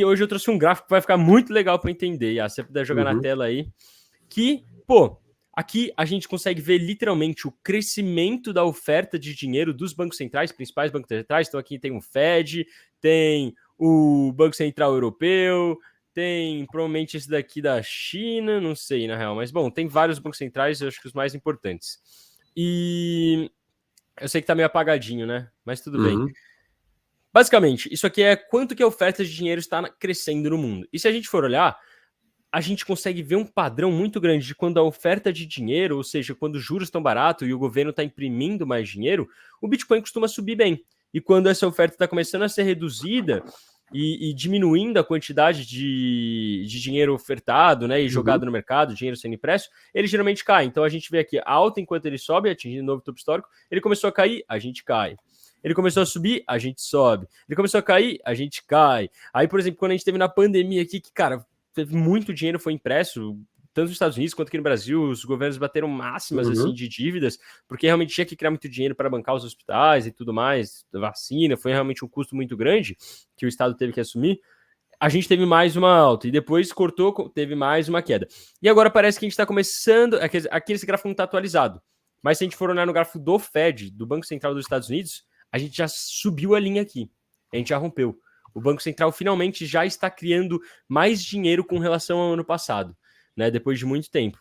E hoje eu trouxe um gráfico que vai ficar muito legal para entender. Se você puder jogar na tela aí. Que, aqui a gente consegue ver literalmente o crescimento da oferta de dinheiro dos bancos centrais, principais bancos centrais. Então aqui tem o Fed, tem o Banco Central Europeu, tem provavelmente esse daqui da China, não sei na real, mas bom, tem vários bancos centrais, eu acho que os mais importantes. E eu sei que tá meio apagadinho, né? Mas tudo bem. Basicamente, isso aqui é quanto que a oferta de dinheiro está crescendo no mundo. E se a gente for olhar, a gente consegue ver um padrão muito grande de quando a oferta de dinheiro, ou seja, quando os juros estão baratos e o governo está imprimindo mais dinheiro, o Bitcoin costuma subir bem. E quando essa oferta está começando a ser reduzida e diminuindo a quantidade de dinheiro ofertado, né, e jogado no mercado, dinheiro sendo impresso, ele geralmente cai. Então a gente vê aqui alta enquanto ele sobe, atingindo um novo topo histórico. Ele começou a cair, a gente cai. Ele começou a subir, a gente sobe. Ele começou a cair, a gente cai. Aí, por exemplo, quando a gente teve na pandemia aqui, que, cara, teve muito dinheiro foi impresso, tanto nos Estados Unidos quanto aqui no Brasil, os governos bateram máximas assim de dívidas, porque realmente tinha que criar muito dinheiro para bancar os hospitais e tudo mais, vacina, foi realmente um custo muito grande que o Estado teve que assumir. A gente teve mais uma alta e depois cortou, teve mais uma queda. E agora parece que a gente está começando, aqui esse gráfico não está atualizado, mas se a gente for olhar no gráfico do Fed, do Banco Central dos Estados Unidos, a gente já subiu a linha aqui, a gente já rompeu. O Banco Central finalmente já está criando mais dinheiro com relação ao ano passado, né? Depois de muito tempo.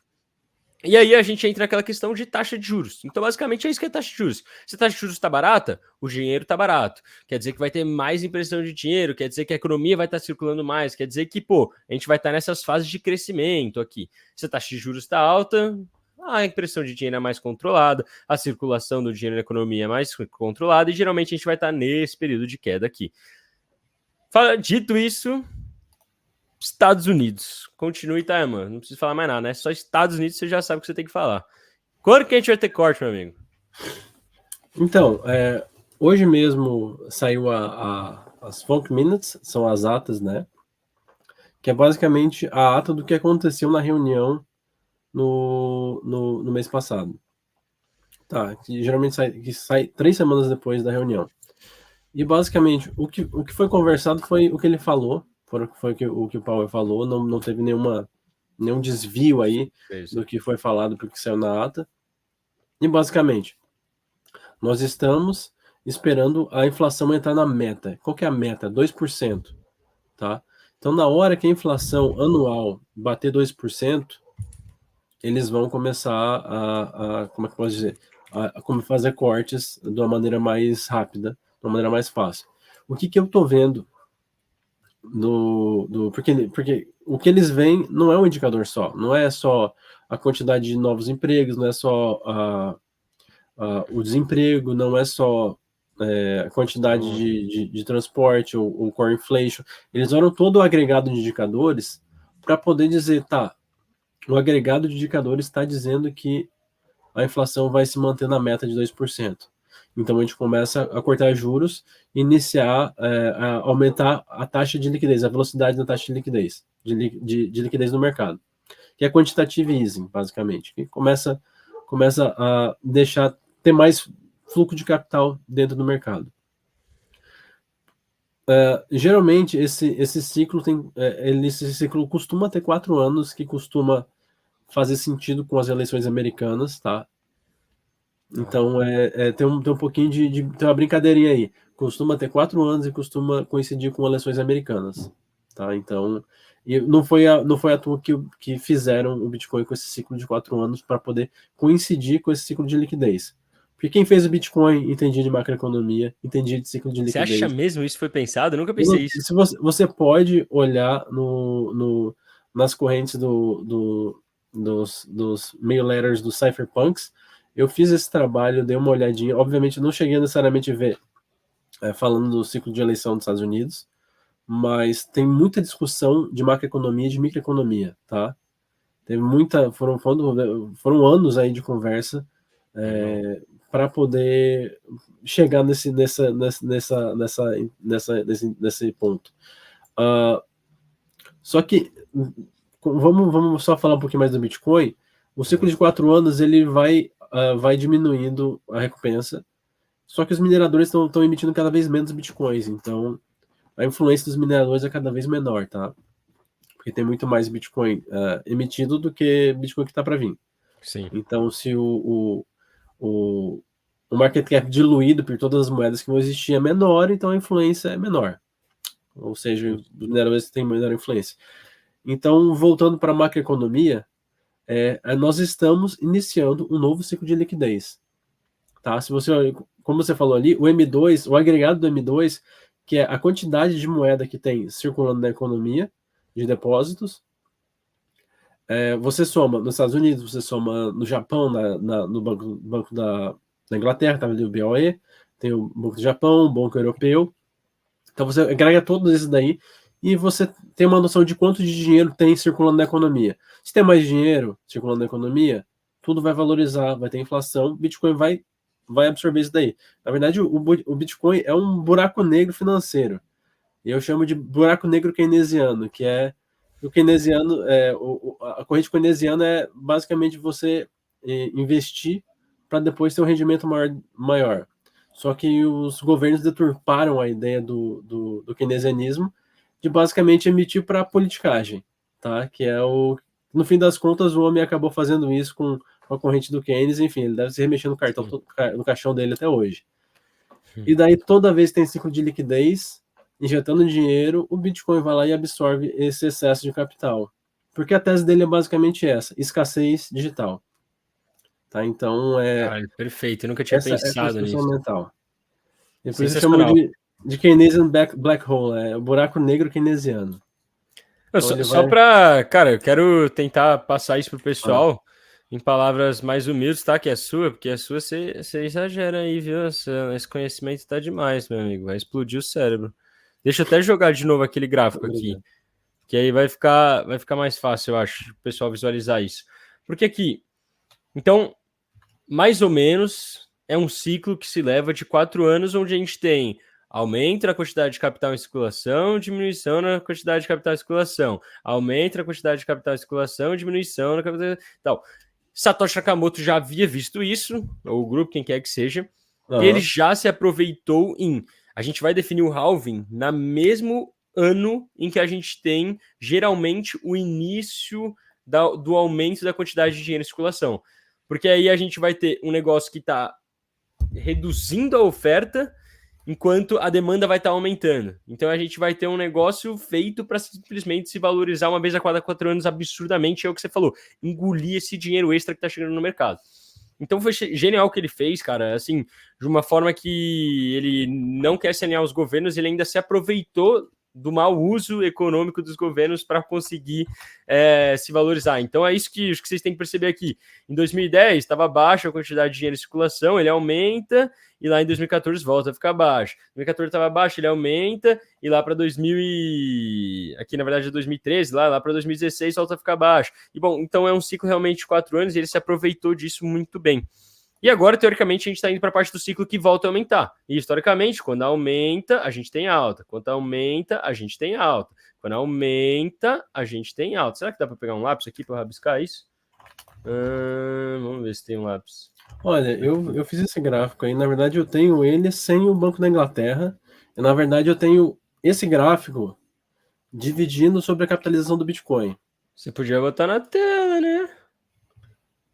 E aí a gente entra naquela questão de taxa de juros. Então, basicamente, é isso que é taxa de juros. Se a taxa de juros está barata, o dinheiro está barato. Quer dizer que vai ter mais impressão de dinheiro, quer dizer que a economia vai estar circulando mais, quer dizer que, a gente vai estar nessas fases de crescimento aqui. Se a taxa de juros está alta, a impressão de dinheiro é mais controlada, a circulação do dinheiro na economia é mais controlada e geralmente a gente vai estar nesse período de queda aqui. Dito isso, Estados Unidos. Continue, tá, mano? Não preciso falar mais nada, né? Só Estados Unidos você já sabe o que você tem que falar. Quando que a gente vai ter corte, meu amigo? Então, hoje mesmo saiu as Funk Minutes, são as atas, né? Que é basicamente a ata do que aconteceu na reunião no mês passado. Tá, que geralmente sai 3 semanas depois da reunião. E basicamente, o que foi conversado foi o que ele falou, foi o que o Powell falou, não teve nenhum desvio aí do que foi falado para o que saiu na ata. E basicamente, nós estamos esperando a inflação entrar na meta. Qual que é a meta? 2%. Tá? Então, na hora que a inflação anual bater 2%, eles vão começar como é que eu posso dizer? A fazer cortes de uma maneira mais rápida, de uma maneira mais fácil. O que eu tô vendo porque o que eles veem não é um indicador só, não é só a quantidade de novos empregos, não é só o desemprego, não é só a quantidade de transporte ou core inflation. Eles olham todo o agregado de indicadores para poder dizer, tá, o agregado de indicadores está dizendo que a inflação vai se manter na meta de 2%. Então a gente começa a cortar juros e iniciar a aumentar a taxa de liquidez, a velocidade da taxa de liquidez, de liquidez no mercado, que é quantitative easing, basicamente, que começa a ter mais fluxo de capital dentro do mercado. Geralmente esse ciclo esse ciclo costuma ter 4 anos, que costuma fazer sentido com as eleições americanas, tá? Então, tem um pouquinho tem uma brincadeirinha aí. Costuma ter 4 anos e costuma coincidir com eleições americanas, tá? Então, e não foi à toa que fizeram o Bitcoin com esse ciclo de 4 anos para poder coincidir com esse ciclo de liquidez. Porque quem fez o Bitcoin entendia de macroeconomia, entendia de ciclo de liquidez. Você acha mesmo isso foi pensado? Eu nunca pensei isso. Se você pode olhar nas correntes dos mail letters dos cypherpunks. Eu fiz esse trabalho, dei uma olhadinha. Obviamente, não cheguei necessariamente a ver falando do ciclo de eleição dos Estados Unidos, mas tem muita discussão de macroeconomia e de microeconomia, tá? Teve foram anos aí de conversa para poder chegar nesse ponto. Só que vamos só falar um pouquinho mais do Bitcoin. O ciclo de 4 anos ele vai diminuindo a recompensa, só que os mineradores estão emitindo cada vez menos bitcoins, então a influência dos mineradores é cada vez menor, tá? Porque tem muito mais Bitcoin emitido do que Bitcoin que está para vir. Sim. Então, se o market cap diluído por todas as moedas que vão existir é menor, então a influência é menor. Ou seja, os mineradores têm menor influência. Então, voltando para a macroeconomia, nós estamos iniciando um novo ciclo de liquidez. Tá? Se você, como você falou ali, o M2, o agregado do M2, que é a quantidade de moeda que tem circulando na economia, de depósitos, você soma nos Estados Unidos, você soma no Japão, no banco da Inglaterra, tá ali o BOE, tem o Banco do Japão, o Banco Europeu. Então você agrega todos esses daí e você tem uma noção de quanto de dinheiro tem circulando na economia. Se tem mais dinheiro circulando na economia, tudo vai valorizar, vai ter inflação, Bitcoin vai absorver isso daí. Na verdade, o Bitcoin é um buraco negro financeiro. E eu chamo de buraco negro keynesiano, que é o keynesiano, a corrente keynesiana é basicamente você investir para depois ter um rendimento maior. Só que os governos deturparam a ideia do keynesianismo de basicamente emitir para politicagem, tá? Que é no fim das contas, o homem acabou fazendo isso com a corrente do Keynes, enfim, ele deve se remexer no caixão dele até hoje. E daí, toda vez que tem ciclo de liquidez, injetando dinheiro, o Bitcoin vai lá e absorve esse excesso de capital. Porque a tese dele é basicamente essa, escassez digital. Tá? Então, perfeito, eu nunca tinha pensado nisso. Mental. E por isso chamam de Keynesian Black Hole, o buraco negro keynesiano. Então, só para, cara, eu quero tentar passar isso pro pessoal em palavras mais humildes, tá? Que é sua, porque a sua você exagera aí, viu? Esse conhecimento tá demais, meu amigo, vai explodir o cérebro. Deixa eu até jogar de novo aquele gráfico aqui, que aí vai ficar mais fácil, eu acho, o pessoal visualizar isso. Porque aqui, então, mais ou menos, é um ciclo que se leva de 4 anos, onde a gente tem aumento na quantidade de capital em circulação, diminuição na quantidade de capital em circulação, aumento na quantidade de capital em circulação, diminuição na capital... Tal. Satoshi Nakamoto já havia visto isso, ou o grupo, quem quer que seja, e ele já se aproveitou a gente vai definir o halving no mesmo ano em que a gente tem, geralmente, o início do aumento da quantidade de dinheiro em circulação. Porque aí a gente vai ter um negócio que está reduzindo a oferta, enquanto a demanda vai estar aumentando. Então a gente vai ter um negócio feito para simplesmente se valorizar uma vez a cada 4 anos absurdamente, é o que você falou, engolir esse dinheiro extra que está chegando no mercado. Então foi genial o que ele fez, cara, assim, de uma forma que ele não quer sanear os governos, ele ainda se aproveitou do mau uso econômico dos governos para conseguir se valorizar. Então é isso que vocês têm que perceber aqui. Em 2010 estava baixa a quantidade de dinheiro em circulação, ele aumenta, e lá em 2014 volta a ficar baixo. Em 2014 estava baixo, ele aumenta, e lá para aqui na verdade é 2013, lá para 2016 volta a ficar baixo. E bom, então é um ciclo realmente de 4 anos, e ele se aproveitou disso muito bem. E agora, teoricamente, a gente está indo para a parte do ciclo que volta a aumentar. E, historicamente, quando aumenta, a gente tem alta. Quando aumenta, a gente tem alta. Quando aumenta, a gente tem alta. Será que dá para pegar um lápis aqui para rabiscar isso? Vamos ver se tem um lápis. Olha, eu fiz esse gráfico aí. Na verdade, eu tenho ele sem o Banco da Inglaterra. E, na verdade, eu tenho esse gráfico dividindo sobre a capitalização do Bitcoin. Você podia botar na tela, né?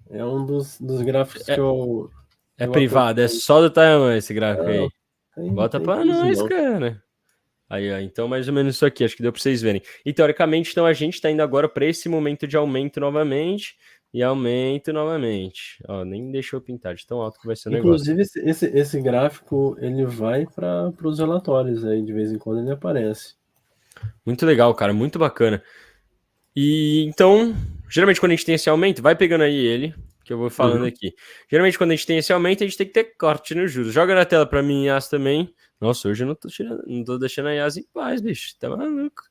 É um dos gráficos que eu... É privado, é só do tamanho esse gráfico aí. Bota para nós, cara. Aí, ó, então mais ou menos isso aqui, acho que deu para vocês verem. E teoricamente, então a gente está indo agora para esse momento de aumento novamente, e aumento novamente. Ó, nem deixou pintar de tão alto que vai ser o negócio. Inclusive, esse gráfico, ele vai para os relatórios aí, de vez em quando ele aparece. Muito legal, cara, muito bacana. E então, geralmente quando a gente tem esse aumento, vai pegando aí ele, que eu vou falando aqui. Geralmente quando a gente tem esse aumento, a gente tem que ter corte nos juros. Joga na tela para mim, Yas, também. Nossa, hoje eu não tô deixando a Yas em paz, bicho, tá maluco.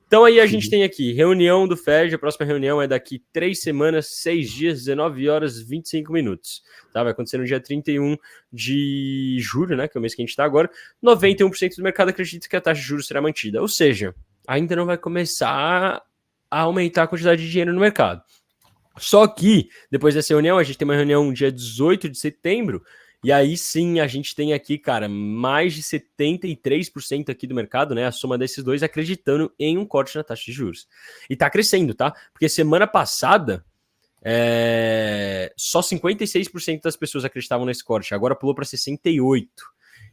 Então aí a gente tem aqui, reunião do FED, a próxima reunião é daqui 3 semanas, 6 dias, 19 horas, 25 minutos. Tá? Vai acontecer no dia 31 de julho, né, que é o mês que a gente está agora. 91% do mercado acredita que a taxa de juros será mantida. Ou seja, ainda não vai começar a aumentar a quantidade de dinheiro no mercado. Só que, depois dessa reunião, a gente tem uma reunião dia 18 de setembro, E aí sim, a gente tem aqui, cara, mais de 73% aqui do mercado, né? A soma desses dois acreditando em um corte na taxa de juros. E tá crescendo, tá? Porque semana passada, só 56% das pessoas acreditavam nesse corte. Agora pulou para 68%.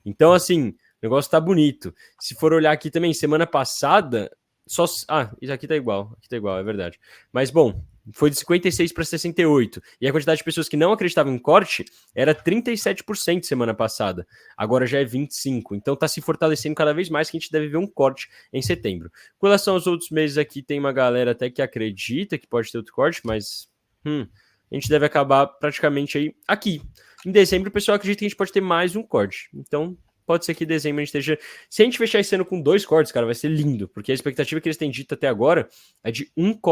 Então, assim, o negócio tá bonito. Se for olhar aqui também, semana passada, só... Ah, isso aqui tá igual, é verdade. Mas, bom, foi de 56 para 68. E a quantidade de pessoas que não acreditavam em corte era 37% semana passada. Agora já é 25%. Então tá se fortalecendo cada vez mais que a gente deve ver um corte em setembro. Com relação aos outros meses aqui, tem uma galera até que acredita que pode ter outro corte, mas a gente deve acabar praticamente aí aqui. Em dezembro, o pessoal acredita que a gente pode ter mais um corte. Então, pode ser que em dezembro a gente esteja... Se a gente fechar esse ano com 2 cortes, cara, vai ser lindo. Porque a expectativa que eles têm dito até agora é de um corte